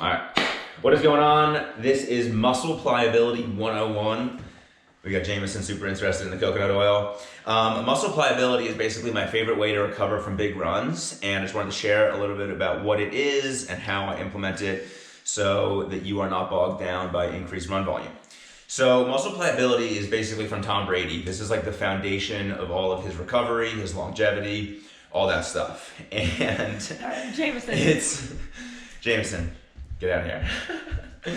All right, what is going on? This is Muscle Pliability 101. We got Jameson super interested in the coconut oil. Muscle pliability is basically my favorite way to recover from big runs, and I just wanted to share a little bit about what it is and how I implement it so that you are not bogged down by increased run volume. So muscle pliability is basically from Tom Brady. This is like the foundation of all of his recovery, his longevity, all that stuff. And Jameson, get out of here.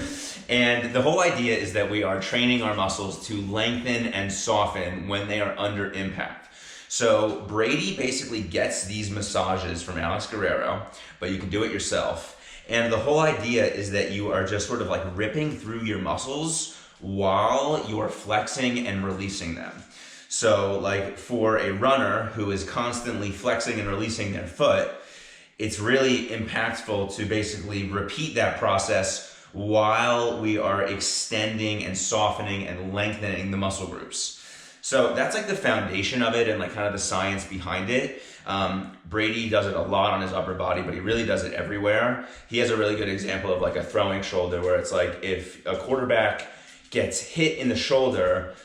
And the whole idea is that we are training our muscles to lengthen and soften when they are under impact. So Brady basically gets these massages from Alex Guerrero, but you can do it yourself. And the whole idea is that you are just sort of like ripping through your muscles while you are flexing and releasing them. So like for a runner who is constantly flexing and releasing their foot, it's really impactful to basically repeat that process while we are extending and softening and lengthening the muscle groups. So that's like the foundation of it and like kind of the science behind it. Brady does it a lot on his upper body, but he really does it everywhere. He has a really good example of like a throwing shoulder where it's like if a quarterback gets hit in the shoulder,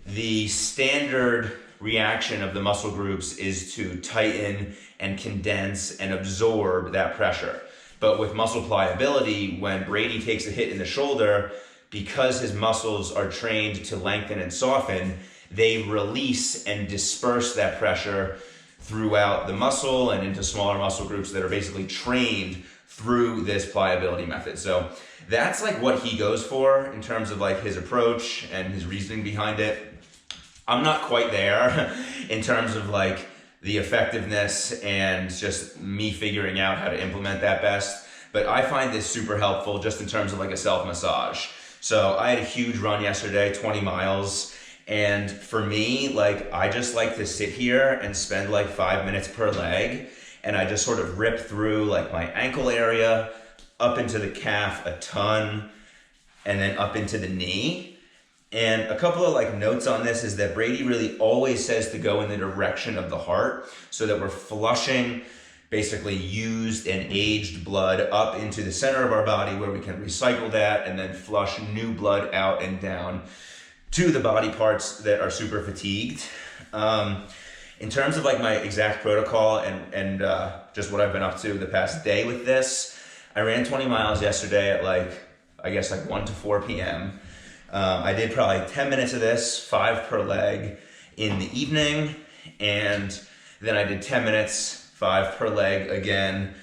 the standard reaction of the muscle groups is to tighten and condense and absorb that pressure. But with muscle pliability, when Brady takes a hit in the shoulder, because his muscles are trained to lengthen and soften, they release and disperse that pressure throughout the muscle and into smaller muscle groups that are basically trained through this pliability method. So that's like what he goes for in terms of like his approach and his reasoning behind it. I'm not quite there in terms of like the effectiveness and just me figuring out how to implement that best. But I find this super helpful just in terms of like a self-massage. So I had a huge run yesterday, 20 miles. And for me, like I just like to sit here and spend like 5 minutes per leg. And I just sort of rip through like my ankle area, up into the calf a ton, and then up into the knee. And a couple of like notes on this is that Brady really always says to go in the direction of the heart so that we're flushing basically used and aged blood up into the center of our body where we can recycle that and then flush new blood out and down to the body parts that are super fatigued. In terms of like my exact protocol and just what I've been up to the past day with this, I ran 20 miles yesterday at like, I guess like 1 to 4 p.m. I did probably 10 minutes of this, 5 per leg in the evening, and then I did 10 minutes, 5 per leg again,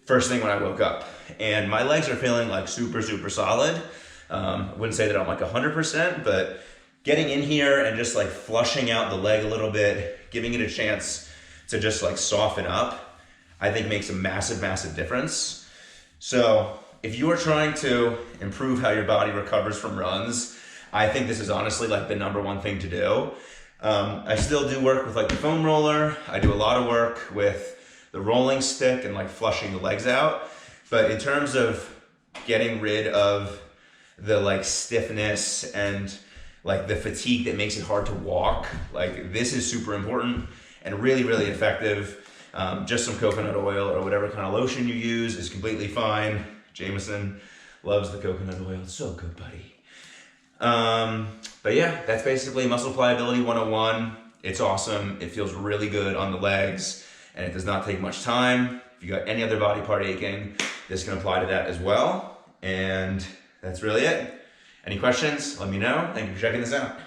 first thing when I woke up. And my legs are feeling like super, super solid. I wouldn't say that I'm like 100%, but getting in here and just like flushing out the leg a little bit, giving it a chance to just like soften up, I think makes a massive, massive difference. So if you are trying to improve how your body recovers from runs, I think this is honestly like the #1 thing to do. I still do work with like the foam roller. I do a lot of work with the rolling stick and like flushing the legs out. But in terms of getting rid of the like stiffness and like the fatigue that makes it hard to walk, like this is super important and really, really effective. Just some coconut oil or whatever kind of lotion you use is completely fine. Jameson loves the coconut oil. It's so good, buddy. But yeah, that's basically Muscle Pliability 101. It's awesome. It feels really good on the legs and it does not take much time. If you got any other body part aching, this can apply to that as well. And that's really it. Any questions? Let me know. Thank you for checking this out.